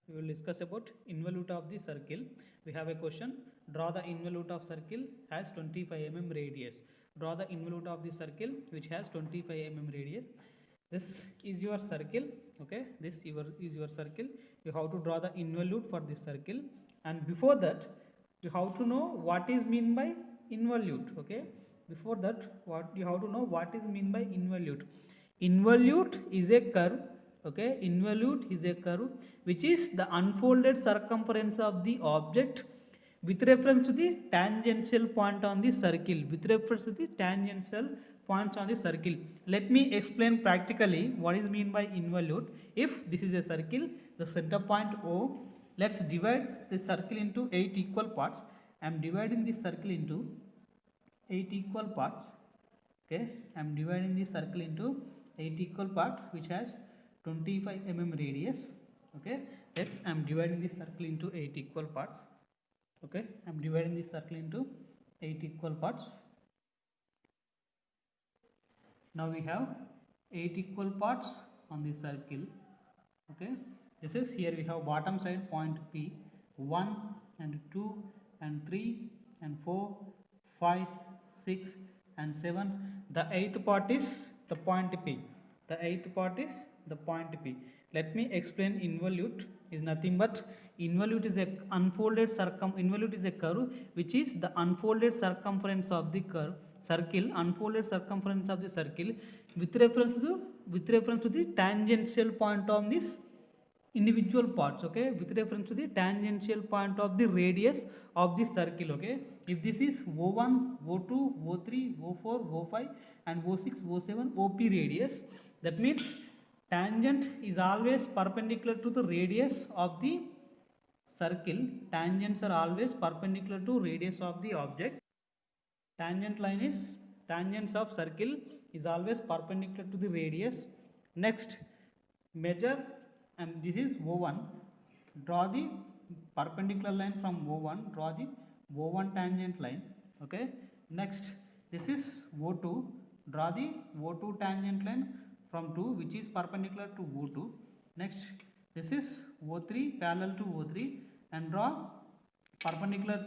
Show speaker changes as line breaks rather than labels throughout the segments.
we will discuss about involute of the circle. We have a question. Draw the involute of circle has 25 mm radius. Draw the involute of the circle which has 25 mm radius. This is your circle. Okay, this is your circle. You have to draw the involute for this circle, and before that you have to know what is mean by involute. Okay, before that what you have to know what is mean by involute. Involute is a curve. Okay, involute is a curve which is the unfolded circumference of the object with reference to the tangential point on the circle. With reference to the tangential points on the circle. Let me explain practically what is mean by involute. If this is a circle, the center point O, let's divide the circle into 8 equal parts. I am dividing this circle into 8 equal parts. Okay, I am dividing this circle into 8 equal parts which has 25 mm radius. Okay, let's I am dividing this circle into 8 equal parts. Okay, I am dividing this circle into 8 equal parts. Now we have 8 equal parts on the circle. Okay, this is here we have bottom side point P, 1 and 2 and 3 and 4, 5, 6 and 7. The eighth part is the point P. The eighth part is the point P. Let me explain. Involute is nothing but involute is a involute is a curve which is the unfolded circumference of the curve circle, unfolded circumference of the circle with reference to the tangential point on this individual parts. Okay, with reference to the tangential point of the radius of the circle. Okay, if this is O1, O2, O3, O4, O5 and O6, O7, OP radius, that means tangent is always perpendicular to the radius of the circle. Tangents are always perpendicular to radius of the object. Tangents of circle is always perpendicular to the radius. Next, measure, and this is O1. Draw the perpendicular line from O1. Draw the O1 tangent line. Okay. Next, this is O2. Draw the O2 tangent line from 2 which is perpendicular to O2. Next, this is O3 parallel to O3 and draw perpendicular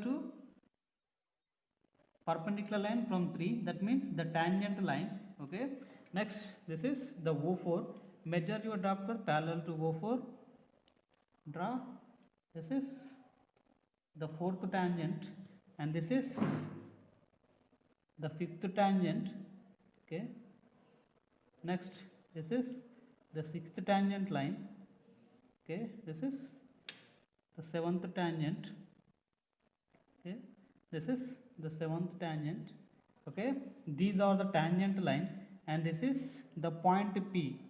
line from 3, that means the tangent line. Okay, next this is the O4. Measure your drafter parallel to O4. Draw, this is the fourth tangent and this is the fifth tangent. Okay, next this is the sixth tangent line. Okay, this is the seventh tangent. Okay, this is the seventh tangent. Okay, these are the tangent line and this is the point P.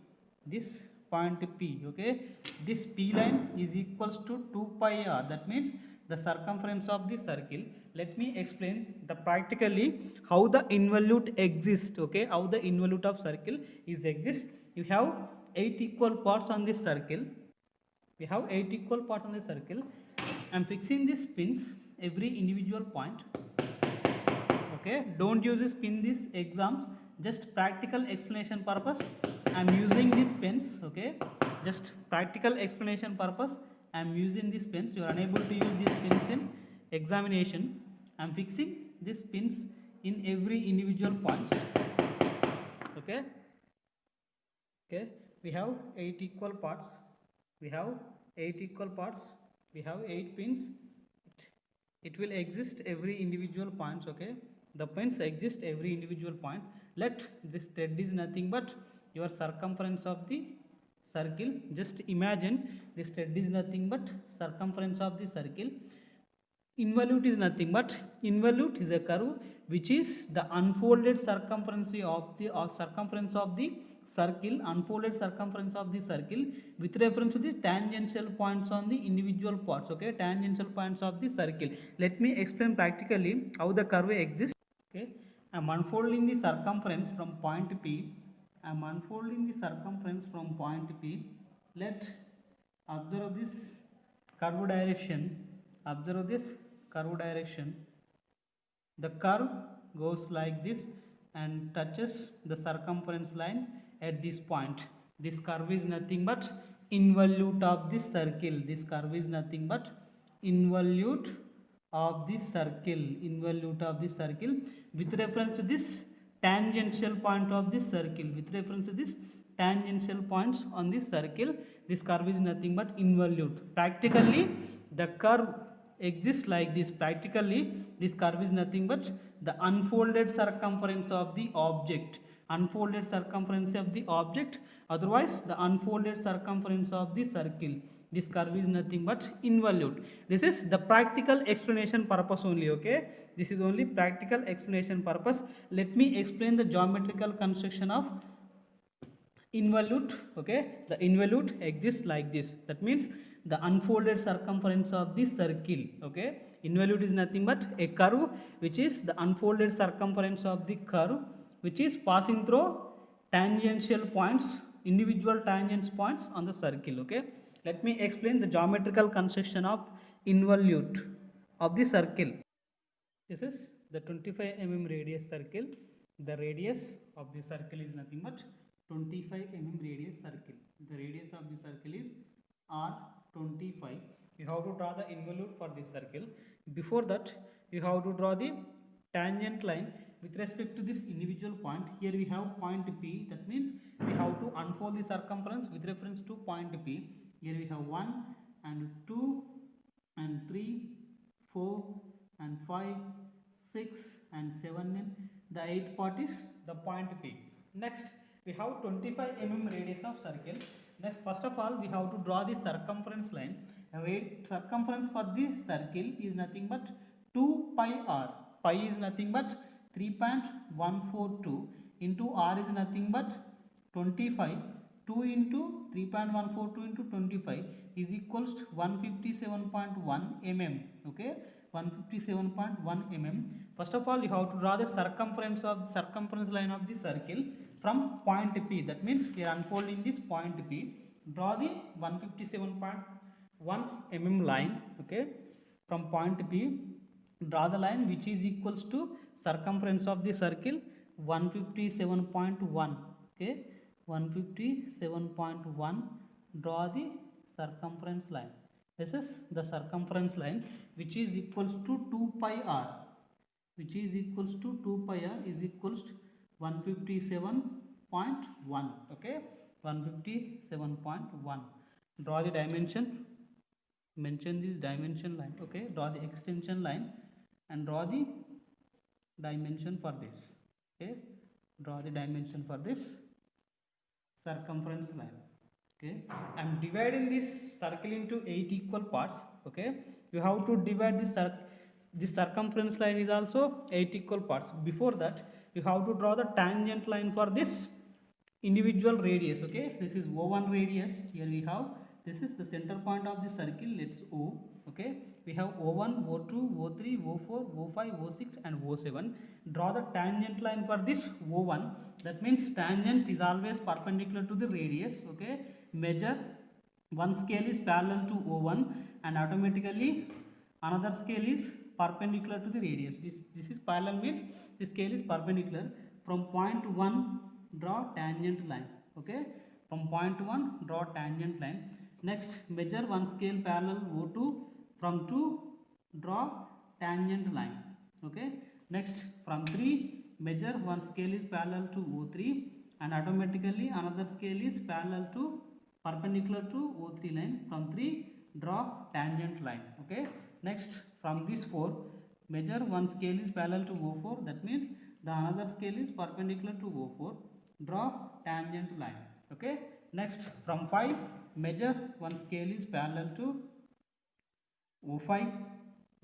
This point P. Okay, this P line is equals to 2 pi r. That means the circumference of the circle. Let me explain the practically how the involute exists. Okay, how the involute of circle is exists. You have 8 equal parts on this circle. We have 8 equal parts on the circle. I am fixing these pins every individual point. Okay, don't use this pin these exams, just practical explanation purpose I am using these pens. Okay, just practical explanation purpose I am using these pens. You are unable to use these pins in examination. I am fixing these pins in every individual points. Okay, okay, we have 8 equal parts. We have 8 equal parts. We have 8 pins. It will exist every individual points. Okay, the pins exist every individual point. Let this thread is nothing but your circumference of the circle. Just imagine this thread is nothing but circumference of the circle. Involute is nothing but involute is a curve which is the unfolded circumference of the circle, unfolded circumference of the circle with reference to the tangential points on the individual parts. Okay, tangential points of the circle. Let me explain practically how the curve exists. Okay, I am unfolding the circumference from point P. I am unfolding the circumference from point P. Let observe this curve direction. Observe this curve direction. The curve goes like this and touches the circumference line at this point. This curve is nothing but involute of this circle. This curve is nothing but involute of this circle, involute of this circle with reference to this tangential point of this circle, with reference to this tangential points on this circle. This curve is nothing but involute. Practically the curve exists like this. Practically this curve is nothing but the unfolded circumference of the object, unfolded circumference of the object, otherwise the unfolded circumference of the circle. This curve is nothing but involute. This is the practical explanation purpose only, okay? This is only practical explanation purpose. Let me explain the geometrical construction of involute, okay? The involute exists like this. That means the unfolded circumference of this circle, okay? Involute is nothing but a curve which is the unfolded circumference of the curve which is passing through tangential points, individual tangent points on the circle, okay? Let me explain the geometrical construction of involute of the circle. This is the 25 mm radius circle. The radius of the circle is nothing but 25 mm radius circle. The radius of the circle is R25. You have to draw the involute for this circle. Before that, you have to draw the tangent line with respect to this individual point. Here we have point P. That means we have to unfold the circumference with reference to point P. Here we have 1 and 2 and 3, 4 and 5, 6 and 7. The 8th part is the point P. Next, we have 25 mm radius of circle. Next, first of all, we have to draw the circumference line. Circumference for this circle is nothing but 2 pi r. Pi is nothing but 3.142 into r is nothing but 25. 2 into 3.142 into 25 is equals to 157.1 mm, okay? 157.1 mm. First of all, you have to draw the circumference line of the circle from point P. That means we are unfolding this point P. Draw the 157.1 mm line, okay? From point P, draw the line which is equals to circumference of the circle 157.1, okay? 157.1. Draw the circumference line. This is the circumference line which is equals to 2 pi r, which is equals to 2 pi r is equals to 157.1, okay? 157.1. Draw the dimension, mention this dimension line, okay? Draw the extension line and draw the dimension for this, okay? Draw the dimension for this circumference line, okay? I am dividing this circle into 8 equal parts, okay? You have to divide this circumference line is also 8 equal parts. Before that, you have to draw the tangent line for this individual radius, okay? This is O1 radius. Here we have, this is the center point of the circle, let's O, okay? We have O1, O2, O3, O4, O5, O6 and O7. Draw the tangent line for this O1. That means tangent is always perpendicular to the radius, okay? Measure, one scale is parallel to O1 and automatically another scale is perpendicular to the radius. This is parallel means the scale is perpendicular. From point 1, draw tangent line, okay? From point 1, draw tangent line. Next, measure one scale parallel O2. From 2, draw tangent line, okay? Next, from 3, measure one scale is parallel to O3 and automatically another scale is parallel to perpendicular to O3 line. From 3, draw tangent line, okay? Next, from this 4, measure one scale is parallel to O4. That means the another scale is perpendicular to O4. Draw tangent line, okay? Next, from 5, measure one scale is parallel to O5,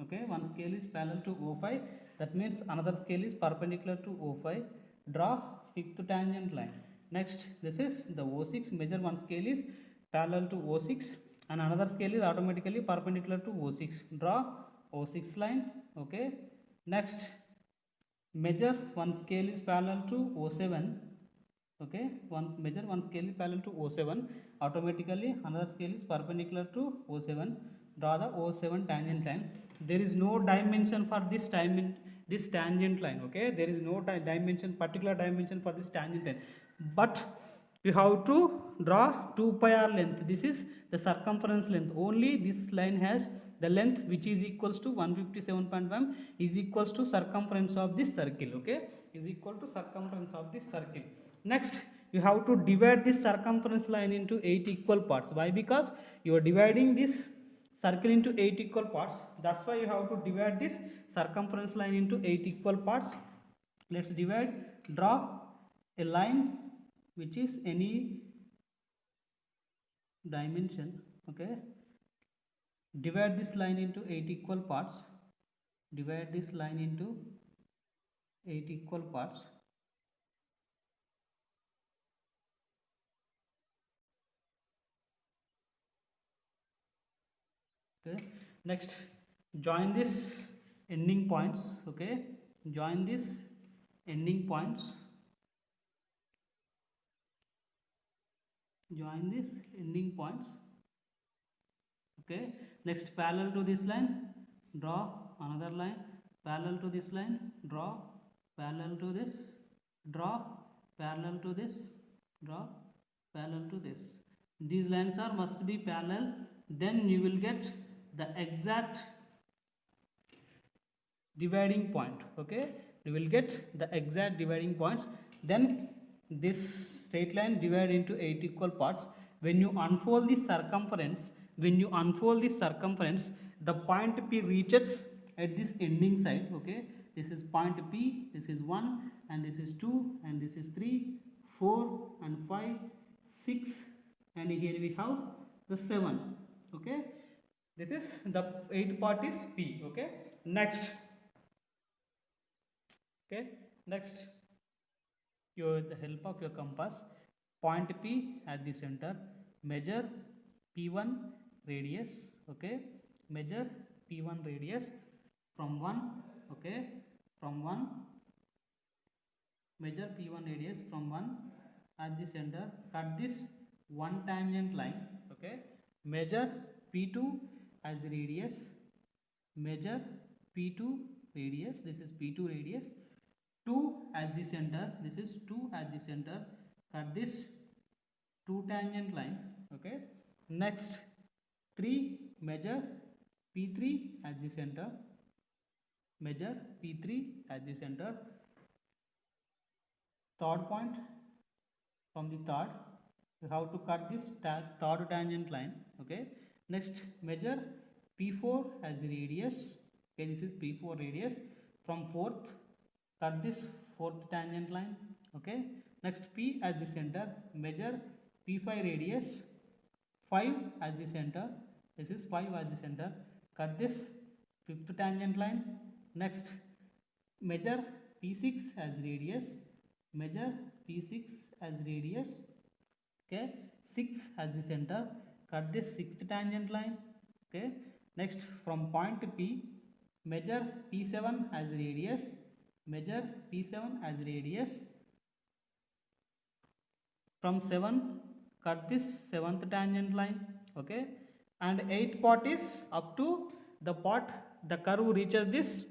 okay? One scale is parallel to O5. That means another scale is perpendicular to O5. Draw 5th tangent line. Next, this is the O6. Measure one scale is parallel to O6 and another scale is automatically perpendicular to O6. Draw O6 line, okay? Next, measure one scale is parallel to O7, okay? Measure one scale is parallel to O7. Automatically another scale is perpendicular to O7. Draw the O7 tangent line. There is no dimension for this tangent line, okay? There is no dimension, particular dimension for this tangent line, but you have to draw 2 pi r length. This is the circumference length. Only this line has the length which is equals to 157.1 is equals to circumference of this circle. Okay, is equal to circumference of this circle. Next, you have to divide this circumference line into 8 equal parts. Why? Because you are dividing this circle into 8 equal parts. That's why you have to divide this circumference line into 8 equal parts. Let's divide. Draw a line which is any dimension. Okay, divide this line into 8 equal parts. Divide this line into 8 equal parts. Okay, next join this ending points. Okay, join this ending points. Join this ending points. Okay, next parallel to this line, draw another line parallel to this line, draw parallel to this, draw parallel to this, draw parallel to this. These lines are must be parallel, then you will get the exact dividing point. Okay, you will get the exact dividing points. Then this straight line divide into 8 equal parts. When you unfold the circumference, the point P reaches at this ending side. Okay, this is point P, this is 1 and this is 2 and this is 3, 4 and 5, 6 and here we have the 7. Okay, this is the 8th part is P. Okay, next. Okay, next, with the help of your compass, point P at the center, measure P1 radius. Okay, measure P1 radius from 1. Okay, from 1, measure P1 radius from 1 at the center, cut this one tangent line. Okay, measure P2 as the radius, measure P2 radius, this is P2 radius, 2 at the center, this is 2 at the center, cut this 2 tangent line. Okay, next 3, measure P3 at the center, measure P3 at the center, third point, from the third you have to cut this third tangent line. Okay, next measure P4 as the radius. Okay, this is P4 radius, from fourth cut this fourth tangent line. Okay, next P at the center, measure P5 radius, 5 at the center, this is 5 at the center, cut this fifth tangent line. Next measure P6 as radius, measure P6 as radius. Okay, 6 at the center, cut this sixth tangent line. Okay, next from point P, measure P7 as radius, measure P7 as radius, from 7 cut this seventh tangent line. Okay, and 8th part is up to the part the curve reaches this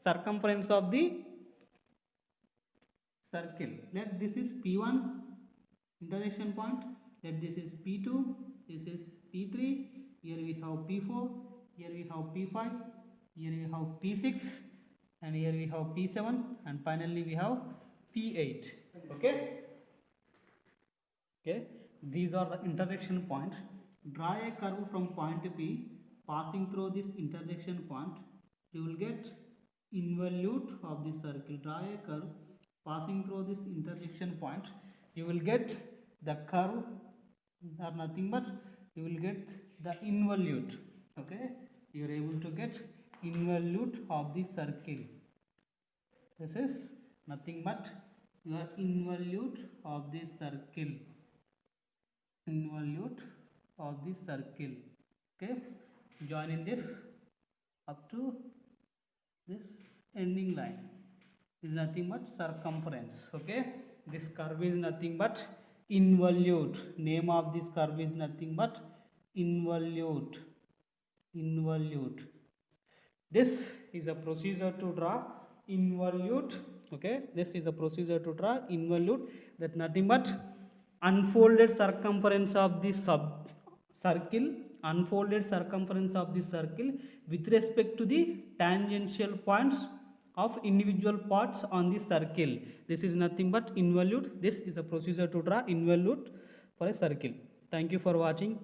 circumference of the circle. Let this is P1 intersection point, let this is P2, this is P3, here we have P4, here we have P5, here we have P6 and here we have P7 and finally we have P8. Okay, okay, these are the intersection points. Draw a curve from point P passing through this intersection point. You will get involute of this circle. Draw a curve passing through this intersection point. You will get the curve or nothing but you will get the involute. Okay, you are able to get involute of the circle. This is nothing but your involute of the circle. Involute of the circle. Okay, join in this up to this ending line is nothing but circumference. Okay, this curve is nothing but involute. Name of this curve is nothing but involute. Involute. This is a procedure to draw involute. Okay, this is a procedure to draw involute, that nothing but unfolded circumference of the circle, unfolded circumference of the circle with respect to the tangential points of individual parts on the circle. This is nothing but involute. This is the procedure to draw involute for a circle. Thank you for watching.